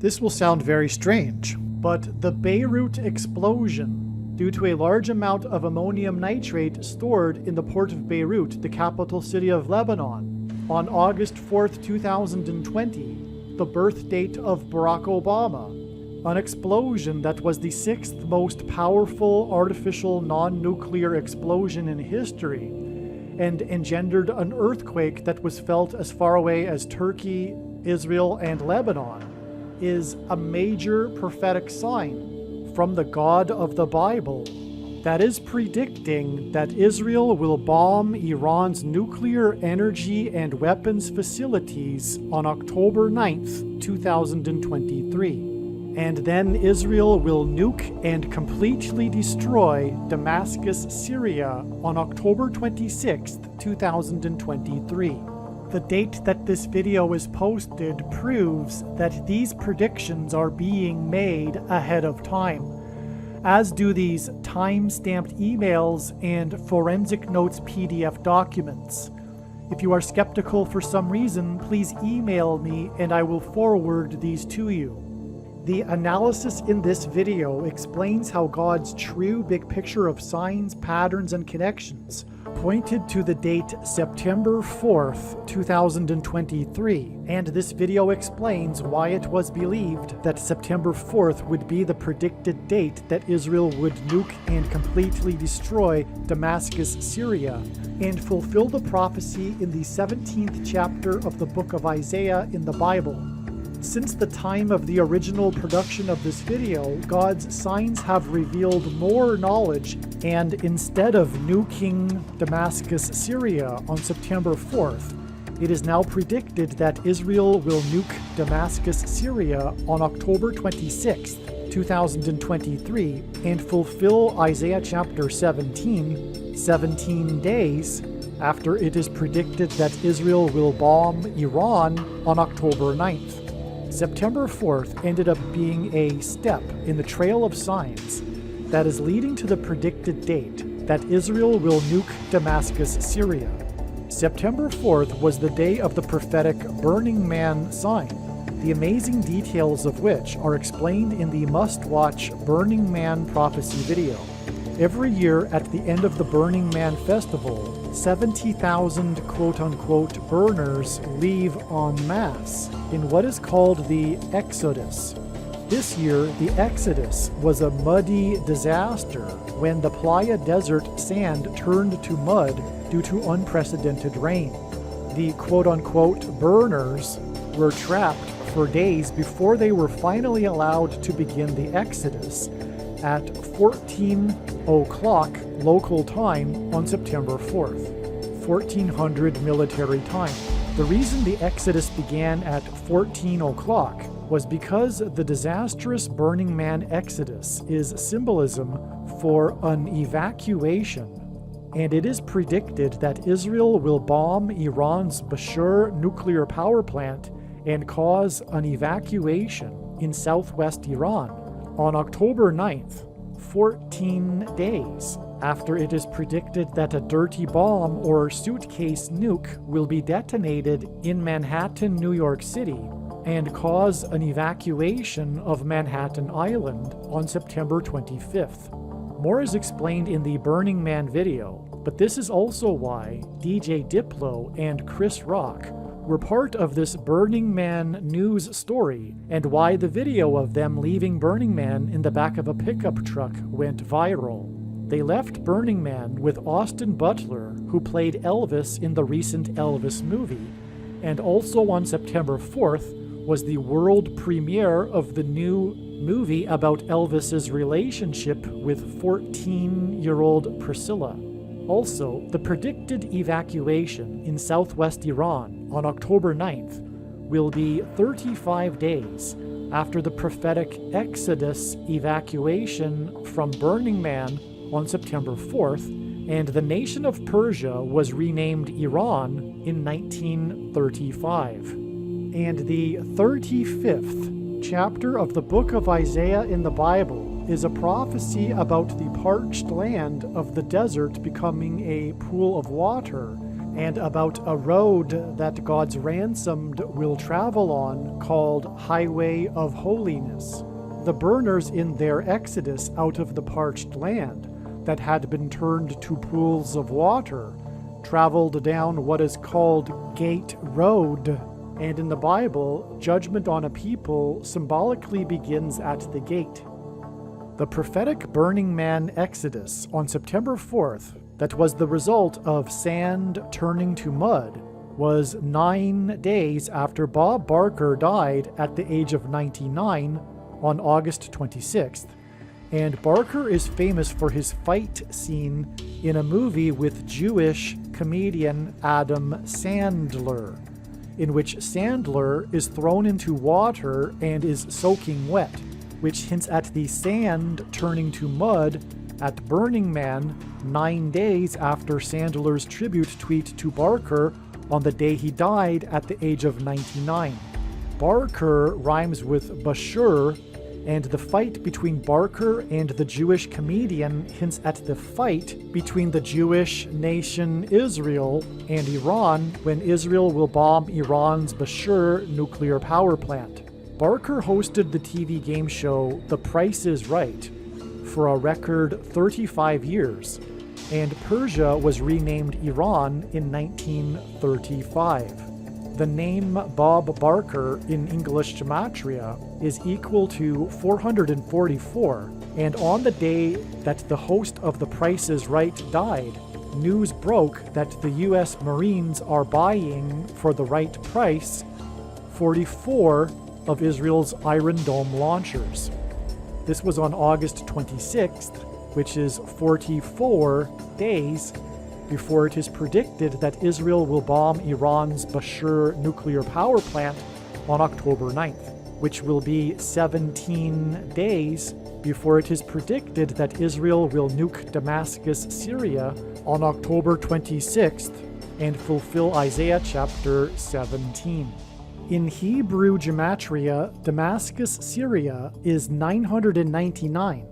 This will sound very strange, but the Beirut explosion, due to a large amount of ammonium nitrate stored in the port of Beirut, the capital city of Lebanon, on August 4th, 2020, the birth date of Barack Obama, an explosion that was the sixth most powerful artificial non-nuclear explosion in history, and engendered an earthquake that was felt as far away as Turkey, Israel, and Lebanon, is a major prophetic sign from the God of the Bible that is predicting that Israel will bomb Iran's nuclear energy and weapons facilities on October 9th, 2023. And then Israel will nuke and completely destroy Damascus, Syria on October 26th, 2023. The date that this video is posted proves that these predictions are being made ahead of time, as do these time-stamped emails and forensic notes PDF documents. If you are skeptical for some reason, please email me and I will forward these to you. The analysis in this video explains how God's true big picture of signs, patterns, and connections pointed to the date September 4th, 2023, and this video explains why it was believed that September 4th would be the predicted date that Israel would nuke and completely destroy Damascus, Syria, and fulfill the prophecy in the 17th chapter of the book of Isaiah in the Bible. Since the time of the original production of this video, God's signs have revealed more knowledge, and instead of nuking Damascus, Syria on September 4th, it is now predicted that Israel will nuke Damascus, Syria on October 26th, 2023, and fulfill Isaiah chapter 17 days after it is predicted that Israel will bomb Iran on October 9th. September 4th ended up being a step in the trail of signs that is leading to the predicted date that Israel will nuke Damascus, Syria. September 4th was the day of the prophetic Burning Man sign, the amazing details of which are explained in the must-watch Burning Man prophecy video. Every year at the end of the Burning Man festival, 70,000 quote-unquote burners leave en masse in what is called the Exodus. This year, the Exodus was a muddy disaster when the Playa Desert sand turned to mud due to unprecedented rain. The quote-unquote burners were trapped for days before they were finally allowed to begin the Exodus at 14 o'clock local time on September 4th, 1400 military time. The reason the Exodus began at 14 o'clock was because the disastrous Burning Man Exodus is symbolism for an evacuation, and it is predicted that Israel will bomb Iran's Bushehr nuclear power plant and cause an evacuation in southwest Iran on October 9th, 14 days after it is predicted that a dirty bomb or suitcase nuke will be detonated in Manhattan, New York City, and cause an evacuation of Manhattan Island on September 25th. More is explained in the Burning Man video, but this is also why DJ Diplo and Chris Rock were part of this Burning Man news story, and why the video of them leaving Burning Man in the back of a pickup truck went viral. They left Burning Man with Austin Butler, who played Elvis in the recent Elvis movie, and also on September 4th was the world premiere of the new movie about Elvis's relationship with 14-year-old Priscilla. Also, the predicted evacuation in southwest Iran on October 9th will be 35 days after the prophetic Exodus evacuation from Burning Man on September 4th, and the nation of Persia was renamed Iran in 1935. And the 35th chapter of the book of Isaiah in the Bible is a prophecy about the parched land of the desert becoming a pool of water, and about a road that God's ransomed will travel on called Highway of Holiness. The burners in their exodus out of the parched land that had been turned to pools of water traveled down what is called Gate Road. And in the Bible, judgment on a people symbolically begins at the gate. The prophetic Burning Man exodus on September 4th, that was the result of sand turning to mud, was 9 days after Bob Barker died at the age of 99 on August 26th. And Barker is famous for his fight scene in a movie with Jewish comedian Adam Sandler, in which Sandler is thrown into water and is soaking wet, which hints at the sand turning to mud at Burning Man 9 days after Sandler's tribute tweet to Barker on the day he died at the age of 99. Barker rhymes with Bashur, and the fight between Barker and the Jewish comedian hints at the fight between the Jewish nation Israel and Iran when Israel will bomb Iran's Bashur nuclear power plant. Barker hosted the TV game show The Price is Right for a record 35 years, and Persia was renamed Iran in 1935. The name Bob Barker in English gematria is equal to 444, and on the day that the host of The Price is Right died, news broke that the U.S. Marines are buying, for the right price, 44 of Israel's Iron Dome launchers. This was on August 26th, which is 44 days before it is predicted that Israel will bomb Iran's Bashur nuclear power plant on October 9th, which will be 17 days before it is predicted that Israel will nuke Damascus, Syria on October 26th and fulfill Isaiah chapter 17. In Hebrew gematria, Damascus, Syria is 999.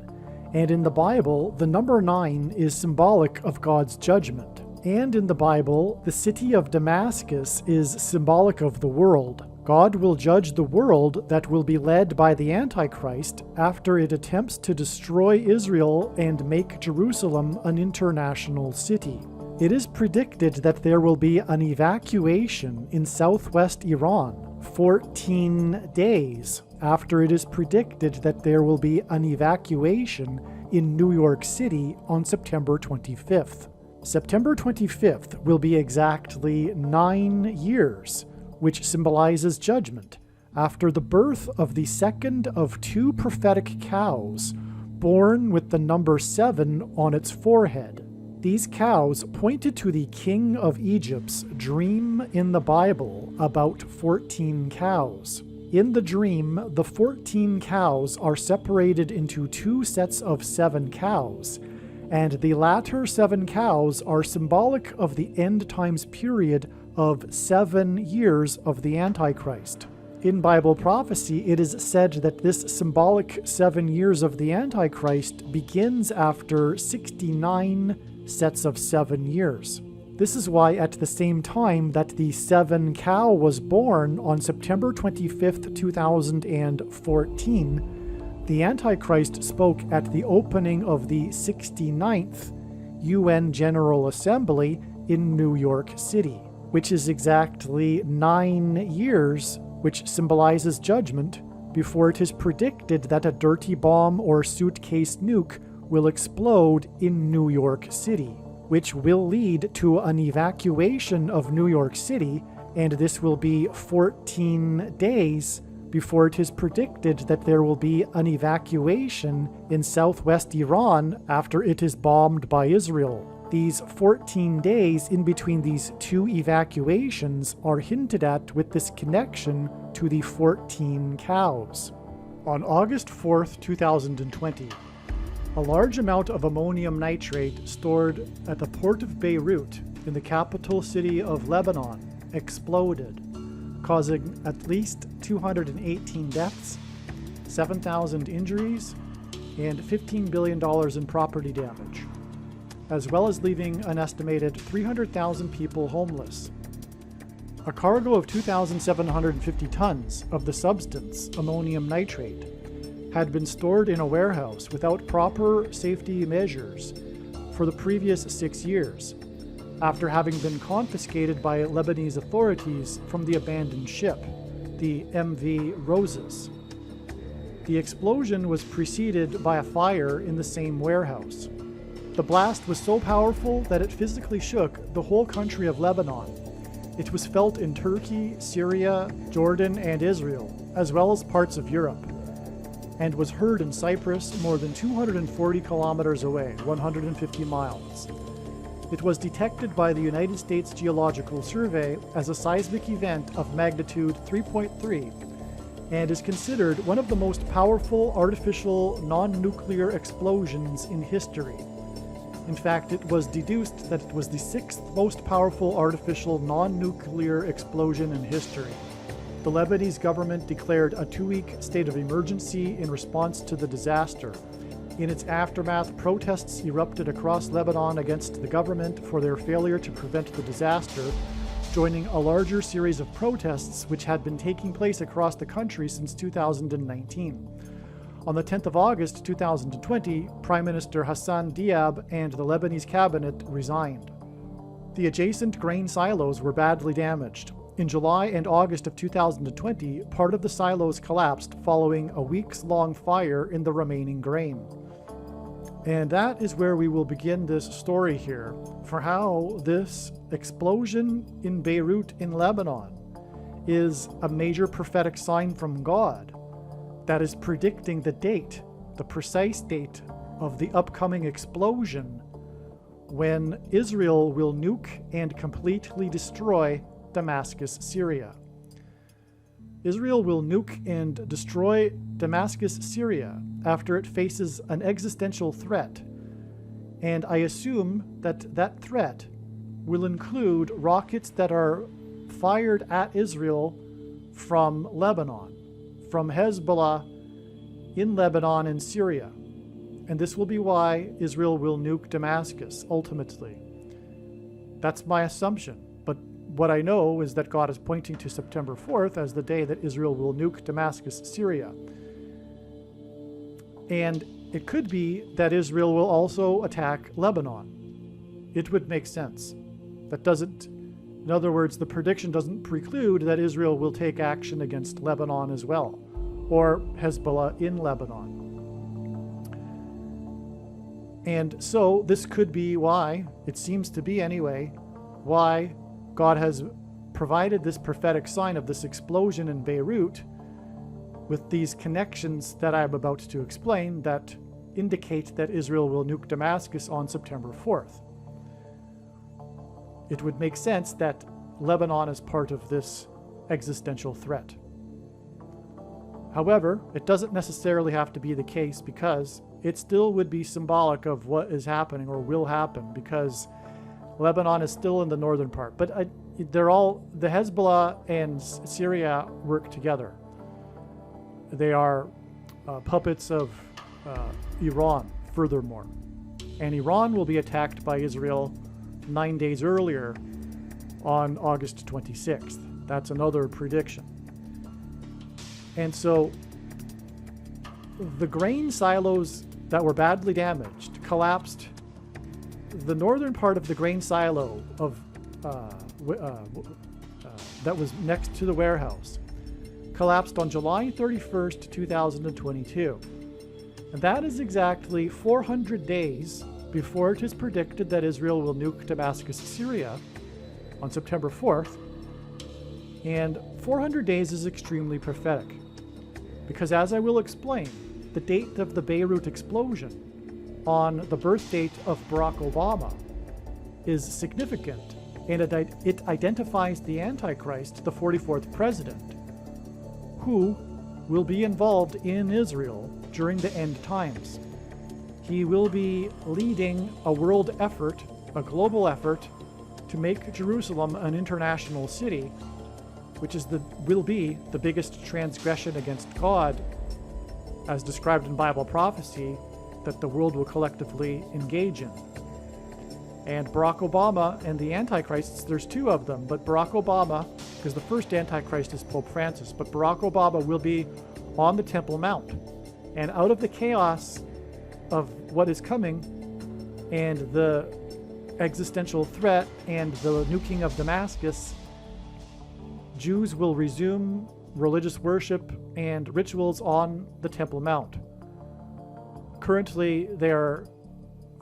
And in the Bible, the number 9 is symbolic of God's judgment. And in the Bible, the city of Damascus is symbolic of the world. God will judge the world that will be led by the Antichrist after it attempts to destroy Israel and make Jerusalem an international city. It is predicted that there will be an evacuation in southwest Iran 14 days after it is predicted that there will be an evacuation in New York City on September 25th. September 25th will be exactly 9 years, which symbolizes judgment, after the birth of the second of 2 prophetic cows, born with the number 7 on its forehead. These cows pointed to the king of Egypt's dream in the Bible about 14 cows. In the dream, the 14 cows are separated into 2 sets of 7 cows, and the latter 7 cows are symbolic of the end times period of 7 years of the Antichrist. In Bible prophecy, it is said that this symbolic 7 years of the Antichrist begins after 69 sets of 7 years. This is why at the same time that the 7 cow was born on September 25th, 2014, the Antichrist spoke at the opening of the 69th UN General Assembly in New York City, which is exactly 9 years, which symbolizes judgment, before it is predicted that a dirty bomb or suitcase nuke will explode in New York City, which will lead to an evacuation of New York City, and this will be 14 days before it is predicted that there will be an evacuation in southwest Iran after it is bombed by Israel. These 14 days in between these 2 evacuations are hinted at with this connection to the 14 cows. On August 4th, 2020, a large amount of ammonium nitrate stored at the port of Beirut in the capital city of Lebanon exploded, causing at least 218 deaths, 7,000 injuries, and $15 billion in property damage. as well as leaving an estimated 300,000 people homeless. A cargo of 2,750 tons of the substance, ammonium nitrate, had been stored in a warehouse without proper safety measures for the previous 6 years, after having been confiscated by Lebanese authorities from the abandoned ship, the MV Roses. The explosion was preceded by a fire in the same warehouse. The blast was so powerful that it physically shook the whole country of Lebanon. It was felt in Turkey, Syria, Jordan, and Israel, as well as parts of Europe, and was heard in Cyprus more than 240 kilometers away, 150 miles. It was detected by the United States Geological Survey as a seismic event of magnitude 3.3 and is considered one of the most powerful artificial non-nuclear explosions in history. In fact, it was deduced that it was the 6th most powerful artificial non-nuclear explosion in history. The Lebanese government declared a 2-week state of emergency in response to the disaster. In its aftermath, protests erupted across Lebanon against the government for their failure to prevent the disaster, joining a larger series of protests which had been taking place across the country since 2019. On the 10th of August 2020, Prime Minister Hassan Diab and the Lebanese cabinet resigned. The adjacent grain silos were badly damaged. In July and August of 2020, part of the silos collapsed following a weeks-long fire in the remaining grain. And that is where we will begin this story here, for how this explosion in Beirut in Lebanon is a major prophetic sign from God that is predicting the date, the precise date of the upcoming explosion when Israel will nuke and completely destroy Damascus, Syria. Israel will nuke and destroy Damascus, Syria after it faces an existential threat, and I assume that that threat will include rockets that are fired at Israel from Lebanon, from Hezbollah in Lebanon and Syria. And this will be why Israel will nuke Damascus, ultimately. That's my assumption. But what I know is that God is pointing to September 4th as the day that Israel will nuke Damascus, Syria. And it could be that Israel will also attack Lebanon. It would make sense. That doesn't, in other words, the prediction doesn't preclude that Israel will take action against Lebanon as well, or Hezbollah in Lebanon. And so this could be why, it seems to be anyway, why God has provided this prophetic sign of this explosion in Beirut with these connections that I'm about to explain that indicate that Israel will nuke Damascus on September 4th. It would make sense that Lebanon is part of this existential threat. However, it doesn't necessarily have to be the case, because it still would be symbolic of what is happening or will happen, because Lebanon is still in the northern part. But they're all, the Hezbollah and Syria work together. They are puppets of Iran, furthermore. And Iran will be attacked by Israel 9 days earlier on August 26th. That's another prediction. And so the grain silos that were badly damaged collapsed. The northern part of the grain silo of that was next to the warehouse collapsed on July 31st, 2022. And that is exactly 400 days before it is predicted that Israel will nuke Damascus, Syria on September 4th. And 400 days is extremely prophetic, because as I will explain, the date of the Beirut explosion on the birth date of Barack Obama is significant, and it identifies the Antichrist, the 44th president, who will be involved in Israel during the end times. He will be leading a world effort, a global effort, to make Jerusalem an international city, which will be the biggest transgression against God, as described in Bible prophecy, that the world will collectively engage in. And Barack Obama and the Antichrists, there's two of them, but Barack Obama, because the first Antichrist is Pope Francis, but Barack Obama will be on the Temple Mount. And out of the chaos of what is coming and the existential threat and the nuking of Damascus, Jews will resume religious worship and rituals on the Temple Mount. Currently, they are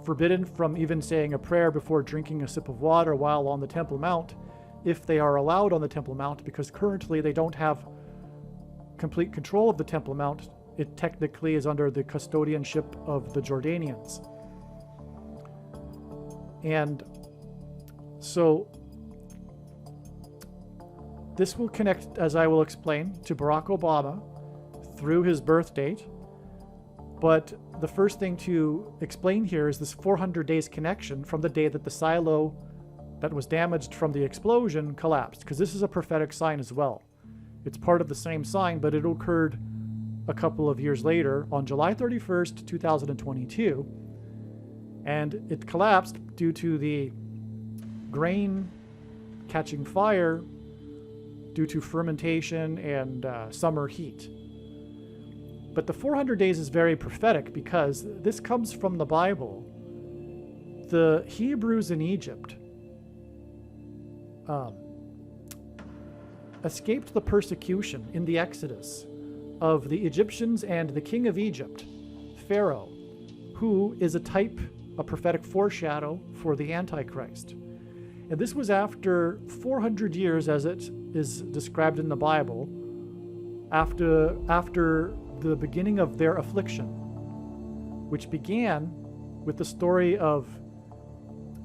forbidden from even saying a prayer before drinking a sip of water while on the Temple Mount, if they are allowed on the Temple Mount, because currently they don't have complete control of the Temple Mount. It technically is under the custodianship of the Jordanians. And so this will connect, as I will explain, to Barack Obama through his birth date. But the first thing to explain here is this 400 days connection from the day that the silo that was damaged from the explosion collapsed, because this is a prophetic sign as well. It's part of the same sign, but it occurred a couple of years later on July 31st, 2022, and it collapsed due to the grain catching fire due to fermentation and summer heat. But the 400 days is very prophetic because this comes from the Bible. The Hebrews in Egypt escaped the persecution in the Exodus of the Egyptians and the king of Egypt, Pharaoh, who is a type, a prophetic foreshadow for the Antichrist. And this was after 400 years, as it is described in the Bible, after the beginning of their affliction, which began with the story of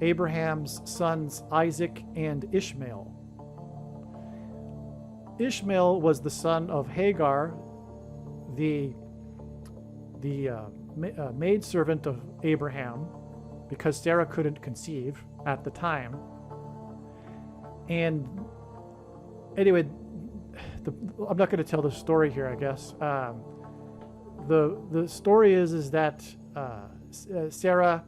Abraham's sons Isaac and Ishmael. Ishmael was the son of Hagar, the maidservant of Abraham, because Sarah couldn't conceive at the time. And anyway, I'm not going to tell the story here, I guess. The story is that Sarah,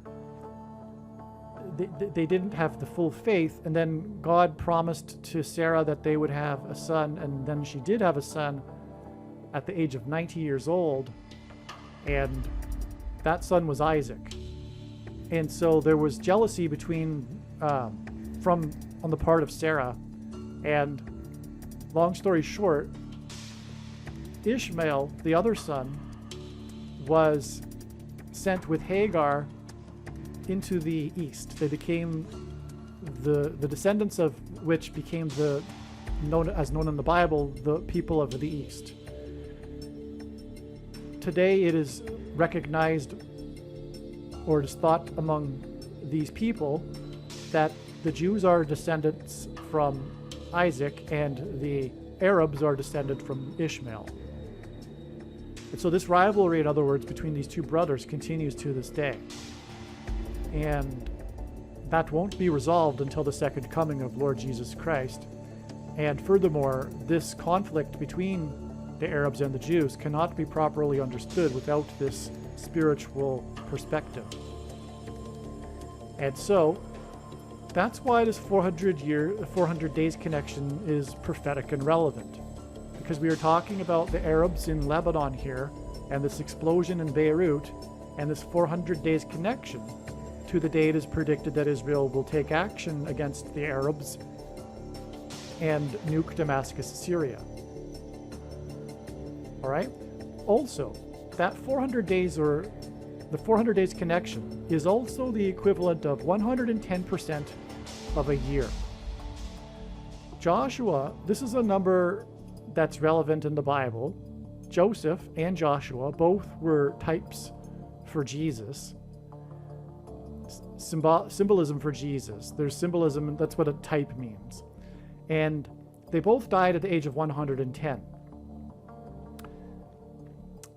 they didn't have the full faith, and then God promised to Sarah that they would have a son, and then she did have a son at the age of 90 years old, and that son was Isaac. And so there was jealousy between on the part of Sarah, and long story short, Ishmael, the other son, was sent with Hagar into the east. They became the descendants of which became known in the Bible, the people of the east. Today it is recognized, or it is thought among these people, that the Jews are descendants from Isaac and the Arabs are descended from Ishmael. And so this rivalry, in other words, between these two brothers continues to this day. And that won't be resolved until the second coming of Lord Jesus Christ. And furthermore, this conflict between the Arabs and the Jews cannot be properly understood without this spiritual perspective. And so that's why this 400 days connection is prophetic and relevant. Because we are talking about the Arabs in Lebanon here, and this explosion in Beirut, and this 400 days connection to the day it is predicted that Israel will take action against the Arabs and nuke Damascus, Syria. All right? Also, that 400 days, or the 400 days connection, is also the equivalent of 110% of a year. Joshua, this is a number that's relevant in the Bible. Joseph and Joshua both were types for Jesus. Symbolism for Jesus. There's symbolism, that's what a type means. And they both died at the age of 110.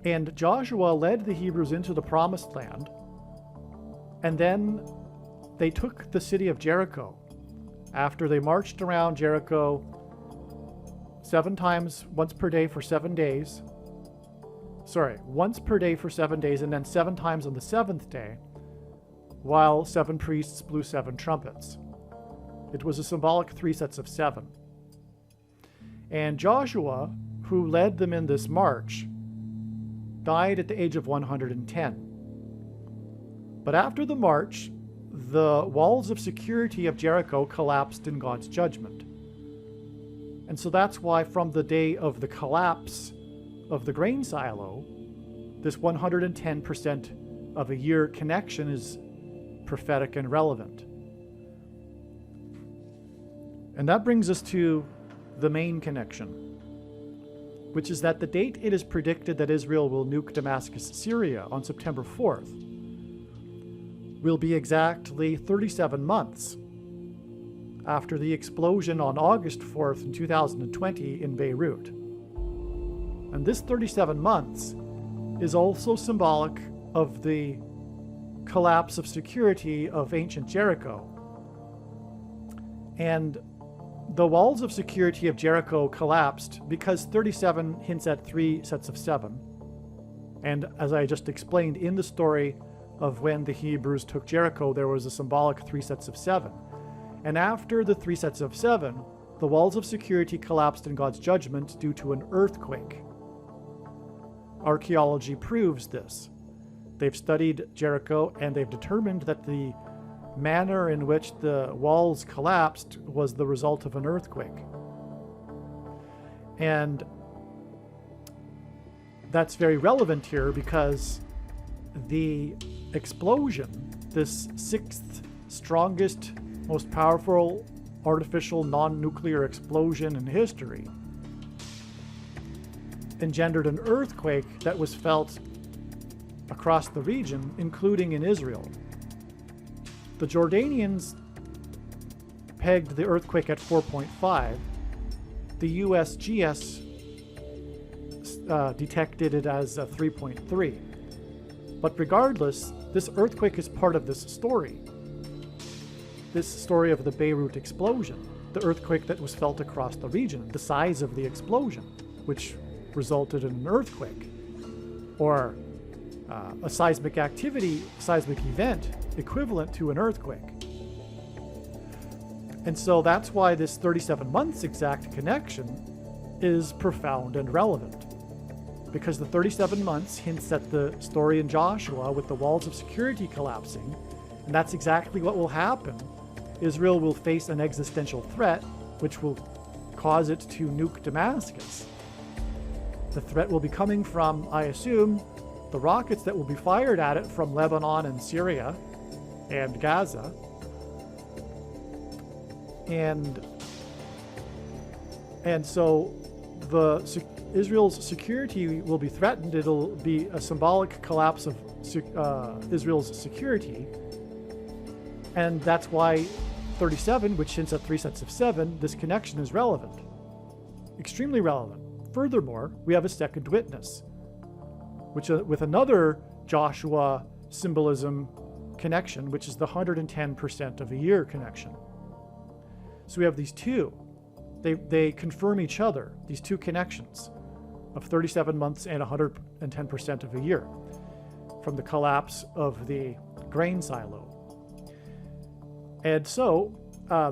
And Joshua led the Hebrews into the promised land, and then they took the city of Jericho. After they marched around Jericho 7 times, once per day for 7 days. Once per day for 7 days, and then 7 times on the 7th day, while 7 priests blew 7 trumpets. It was a symbolic 3 sets of 7. And Joshua, who led them in this march, died at the age of 110. But after the march, the walls of security of Jericho collapsed in God's judgment. And so that's why from the day of the collapse of the grain silo, this 110% of a year connection is prophetic and relevant. And that brings us to the main connection, which is that the date it is predicted that Israel will nuke Damascus, Syria on September 4th will be exactly 37 months after the explosion on August 4th in 2020 in Beirut. And this 37 months is also symbolic of the collapse of security of ancient Jericho. And the walls of security of Jericho collapsed because 37 hints at 3 sets of 7. And as I just explained in the story of when the Hebrews took Jericho, there was a symbolic 3 sets of 7. And after the 3 sets of 7, the walls of security collapsed in God's judgment due to an earthquake. Archaeology proves this. They've studied Jericho and they've determined that the manner in which the walls collapsed was the result of an earthquake. And that's very relevant here because the explosion, this 6th strongest, most powerful artificial non-nuclear explosion in history, engendered an earthquake that was felt across the region, including in Israel. The Jordanians pegged the earthquake at 4.5. The USGS detected it as 3.3. But regardless, this earthquake is part of this story of the Beirut explosion, the earthquake that was felt across the region, the size of the explosion, which resulted in an earthquake, or a seismic event equivalent to an earthquake. And so that's why this 37 months exact connection is profound and relevant, because the 37 months hints at the story in Joshua with the walls of security collapsing, and that's exactly what will happen. Israel will face an existential threat, which will cause it to nuke Damascus. The threat will be coming from, I assume, the rockets that will be fired at it from Lebanon and Syria and Gaza. And so Israel's security will be threatened. It'll be a symbolic collapse of Israel's security. And that's why 37, which hints at 3 sets of 7, this connection is relevant. Extremely relevant. Furthermore, we have a second witness, which with another Joshua symbolism connection, which is the 110% of a year connection. So we have these two. They confirm each other, these two connections of 37 months and 110% of a year from the collapse of the grain silo. And so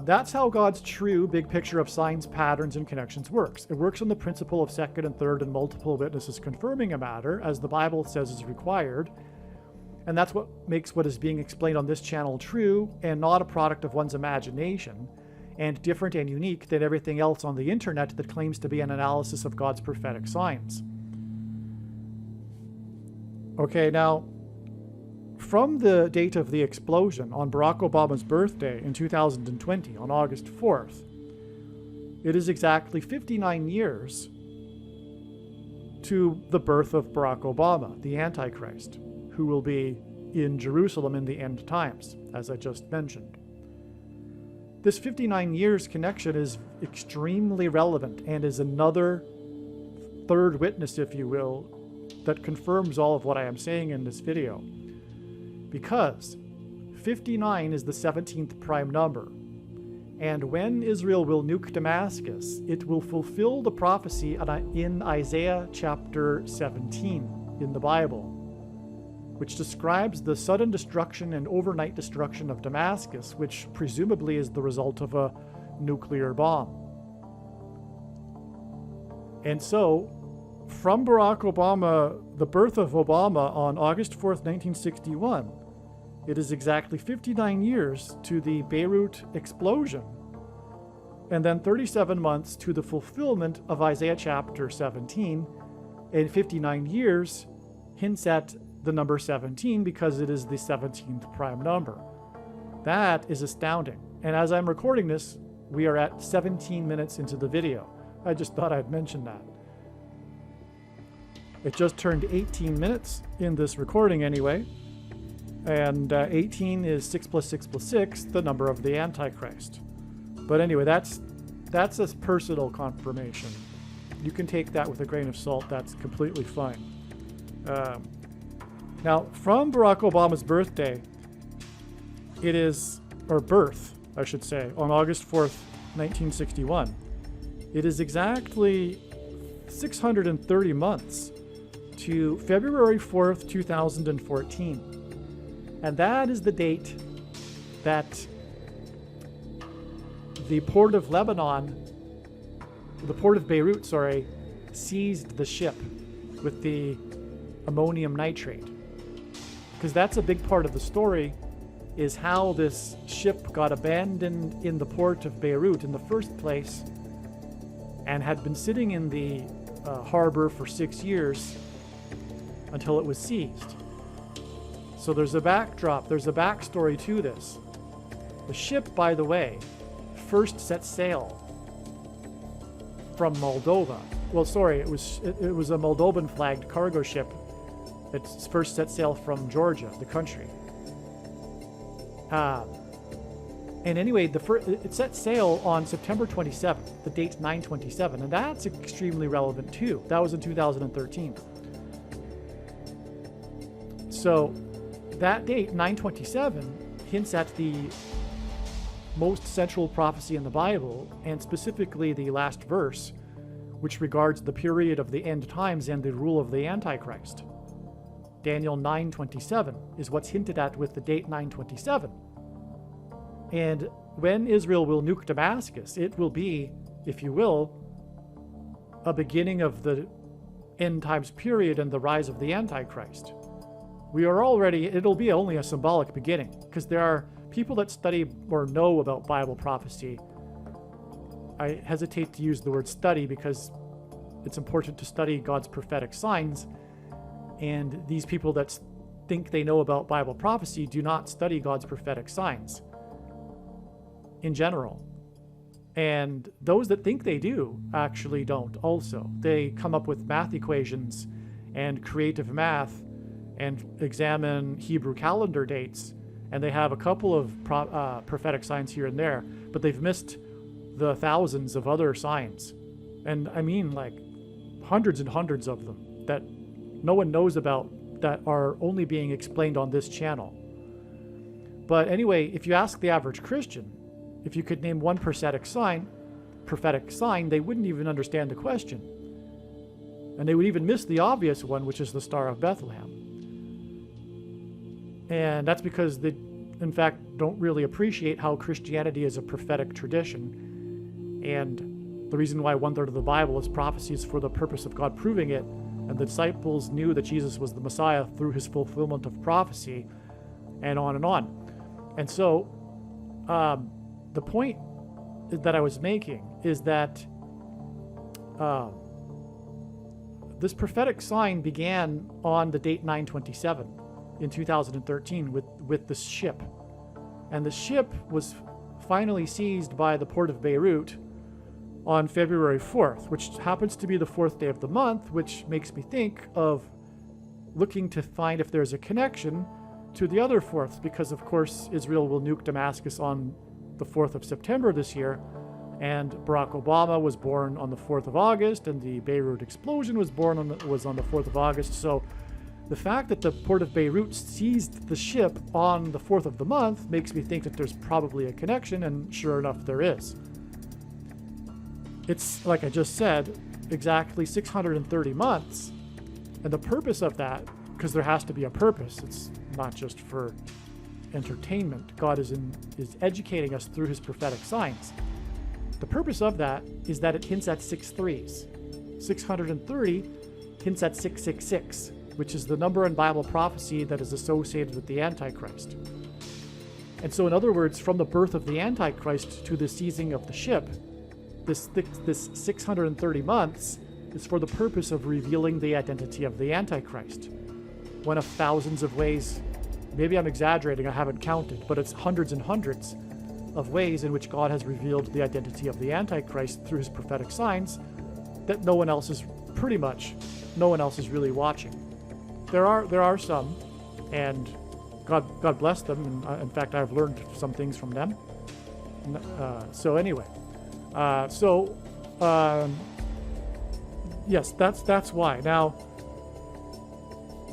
that's how God's true big picture of signs, patterns, and connections works. It works on the principle of second and third and multiple witnesses confirming a matter, as the Bible says is required. And that's what makes what is being explained on this channel true and not a product of one's imagination, and different and unique than everything else on the internet that claims to be an analysis of God's prophetic signs. Okay, now, from the date of the explosion on Barack Obama's birthday in 2020, on August 4th, it is exactly 59 years to the birth of Barack Obama, the Antichrist, who will be in Jerusalem in the end times, as I just mentioned. This 59 years connection is extremely relevant and is another third witness, if you will, that confirms all of what I am saying in this video. Because 59 is the 17th prime number, and when Israel will nuke Damascus, it will fulfill the prophecy in Isaiah chapter 17 in the Bible. which describes the sudden destruction and overnight destruction of Damascus, which presumably is the result of a nuclear bomb. And so, from Barack Obama, the birth of Obama on August 4th, 1961, it is exactly 59 years to the Beirut explosion, and then 37 months to the fulfillment of Isaiah chapter 17, and 59 years hints at the number 17 because it is the 17th prime number. That is astounding. And as I'm recording this, we are at 17 minutes into the video. I just thought I'd mention that. It just turned 18 minutes in this recording anyway. And 18 is 6 plus 6 plus 6, the number of the Antichrist. But anyway, that's a personal confirmation. You can take that with a grain of salt. That's completely fine. Now, from Barack Obama's birthday, it is, or birth, I should say, on August 4th, 1961, it is exactly 630 months to February 4th, 2014. And that is the date that the port of Beirut, seized the ship with the ammonium nitrate. Because that's a big part of the story, is how this ship got abandoned in the port of Beirut in the first place and had been sitting in the harbor for 6 years until it was seized. So there's a backdrop, there's a backstory to this. The ship, by the way, first set sail from Moldova. Well, sorry, it was a Moldovan flagged cargo ship that first set sail from Georgia, the country. And anyway, it set sail on September 27th, the date 9/27, and that's extremely relevant too. That was in 2013. So that date, 9/27, hints at the most central prophecy in the Bible, and specifically the last verse, which regards the period of the end times and the rule of the Antichrist. Daniel 9:27 is what's hinted at with the date 9/27. And when Israel will nuke Damascus, it will be, if you will, a beginning of the end times period and the rise of the Antichrist. It'll be only a symbolic beginning, because there are people that study or know about Bible prophecy. I hesitate to use the word study because it's important to study God's prophetic signs. And these people that think they know about Bible prophecy do not study God's prophetic signs in general. And those that think they do actually don't also. They come up with math equations and creative math and examine Hebrew calendar dates, and they have a couple of prophetic signs here and there, but they've missed the thousands of other signs. And I mean like hundreds and hundreds of them that no one knows about, that are only being explained on this channel. But anyway, if you ask the average Christian, if you could name one prophetic sign, they wouldn't even understand the question. And they would even miss the obvious one, which is the Star of Bethlehem. And that's because they, in fact, don't really appreciate how Christianity is a prophetic tradition. And the reason why 1/3 of the Bible is prophecies for the purpose of God proving it. And the disciples knew that Jesus was the Messiah through his fulfillment of prophecy, and on and on. And so, the point that I was making is that this prophetic sign began on the date 9/27 in 2013 with this ship. And the ship was finally seized by the port of Beirut on February 4th, which happens to be the 4th day of the month, which makes me think of looking to find if there's a connection to the other 4ths, because of course Israel will nuke Damascus on the 4th of September this year, and Barack Obama was born on the 4th of August, and the Beirut explosion was on the 4th of August. So the fact that the port of Beirut seized the ship on the 4th of the month makes me think that there's probably a connection, and sure enough, there is. It's, like I just said, exactly 630 months. And the purpose of that, because there has to be a purpose. It's not just for entertainment. God is educating us through his prophetic signs. The purpose of that is that it hints at 6 threes. 630 hints at 666, which is the number in Bible prophecy that is associated with the Antichrist. And so, in other words, from the birth of the Antichrist to the seizing of the ship, this 630 months is for the purpose of revealing the identity of the Antichrist. One of thousands of ways, maybe I'm exaggerating, I haven't counted, but it's hundreds and hundreds of ways in which God has revealed the identity of the Antichrist through his prophetic signs that no one else is really watching. There are some, and God bless them. And in fact, I've learned some things from them. Yes, that's why. Now,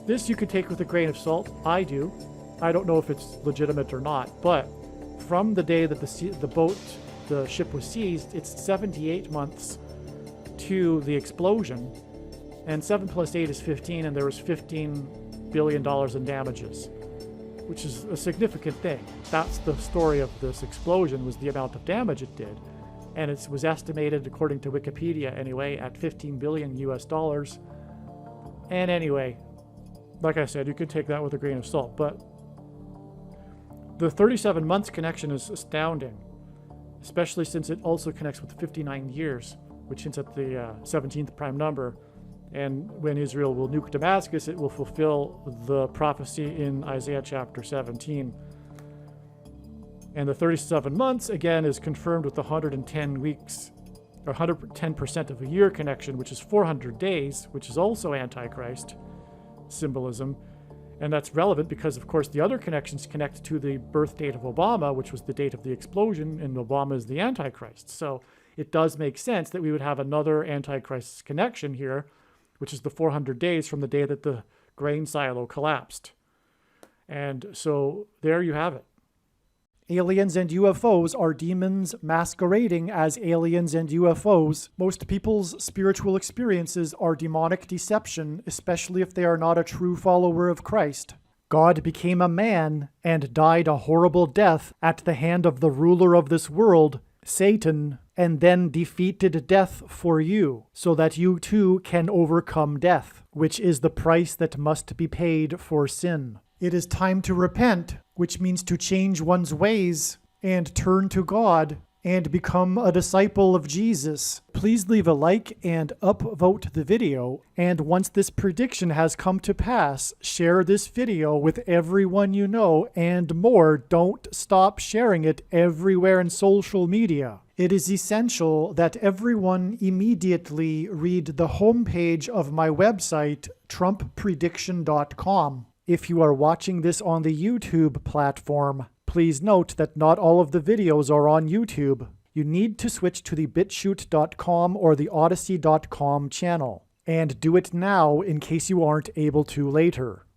this you could take with a grain of salt. I do. I don't know if it's legitimate or not, but from the day that the ship was seized, it's 78 months to the explosion, and 7 plus 8 is 15, and there was $15 billion in damages, which is a significant thing. That's the story of this explosion, was the amount of damage it did. And it was estimated, according to Wikipedia anyway, at $15 billion US. And anyway, like I said, you could take that with a grain of salt, but the 37 months connection is astounding, especially since it also connects with 59 years, which hints at the 17th prime number. And when Israel will nuke Damascus, it will fulfill the prophecy in Isaiah chapter 17. And the 37 months, again, is confirmed with the 110 weeks, or 110% of a year connection, which is 400 days, which is also Antichrist symbolism. And that's relevant because, of course, the other connections connect to the birth date of Obama, which was the date of the explosion, and Obama is the Antichrist. So it does make sense that we would have another Antichrist connection here, which is the 400 days from the day that the grain silo collapsed. And so there you have it. Aliens and UFOs are demons masquerading as aliens and UFOs. Most people's spiritual experiences are demonic deception, especially if they are not a true follower of Christ. God became a man and died a horrible death at the hand of the ruler of this world, Satan, and then defeated death for you, so that you too can overcome death, which is the price that must be paid for sin. It is time to repent, which means to change one's ways and turn to God and become a disciple of Jesus. Please leave a like and upvote the video. And once this prediction has come to pass, share this video with everyone you know, and more. Don't stop sharing it everywhere in social media. It is essential that everyone immediately read the homepage of my website, TrumpPrediction.com. If you are watching this on the YouTube platform, please note that not all of the videos are on YouTube. You need to switch to the BitChute.com or the Odyssey.com channel. And do it now in case you aren't able to later.